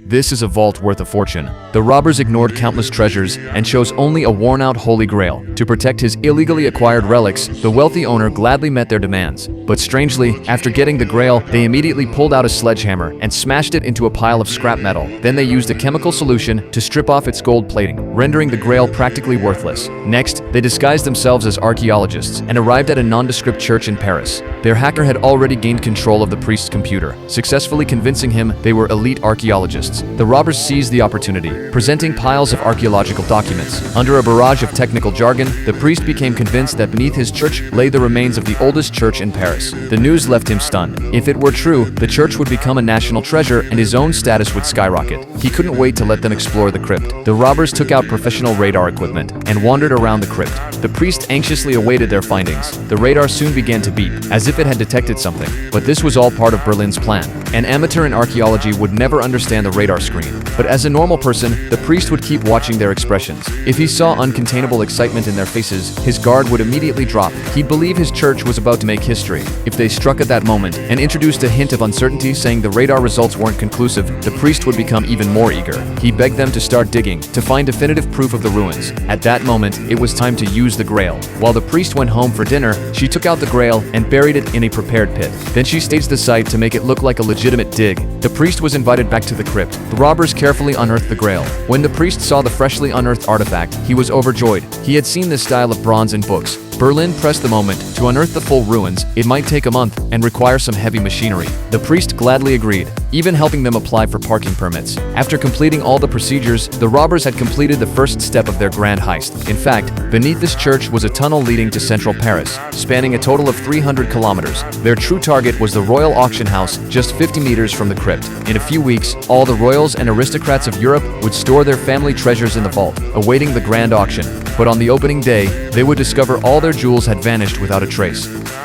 This is a vault worth a fortune. The robbers ignored countless treasures and chose only a worn-out Holy Grail. To protect his illegally acquired relics, the wealthy owner gladly met their demands. But strangely, after getting the Grail, they immediately pulled out a sledgehammer and smashed it into a pile of scrap metal. Then they used a chemical solution to strip off its gold plating, rendering the Grail practically worthless. Next, they disguised themselves as archaeologists and arrived at a nondescript church in Paris. Their hacker had already gained control of the priest's computer, successfully convincing him they were elite archaeologists. The robbers seized the opportunity, presenting piles of archaeological documents. Under a barrage of technical jargon, the priest became convinced that beneath his church lay the remains of the oldest church in Paris. The news left him stunned. If it were true, the church would become a national treasure and his own status would skyrocket. He couldn't wait to let them explore the crypt. The robbers took out professional radar equipment and wandered around the crypt. The priest anxiously awaited their findings. The radar soon began to beep, as if it had detected something. But this was all part of Berlin's plan. An amateur in archaeology would never understand the radar screen. But as a normal person, the priest would keep watching their expressions. If he saw uncontainable excitement in their faces, his guard would immediately drop. He'd believe his church was about to make history. If they struck at that moment and introduced a hint of uncertainty, saying the radar results weren't conclusive, the priest would become even more eager. He begged them to start digging, to find definitive proof of the ruins. At that moment, it was time to use the Grail. While the priest went home for dinner, she took out the Grail and buried it in a prepared pit. Then she staged the site to make it look like a legitimate dig. The priest was invited back to the crypt. The robbers carefully unearthed the Grail. When the priest saw the freshly unearthed artifact, he was overjoyed. He had seen this style of bronze in books. Berlin pressed the moment. To unearth the full ruins, it might take a month and require some heavy machinery. The priest gladly agreed, even helping them apply for parking permits. After completing all the procedures, the robbers had completed the first step of their grand heist. In fact, beneath this church was a tunnel leading to central Paris, spanning a total of 300 kilometers. Their true target was the Royal Auction House, just 50 meters from the crypt. In a few weeks, all the royals and aristocrats of Europe would store their family treasures in the vault, awaiting the grand auction. But on the opening day, they would discover all their jewels had vanished without a trace.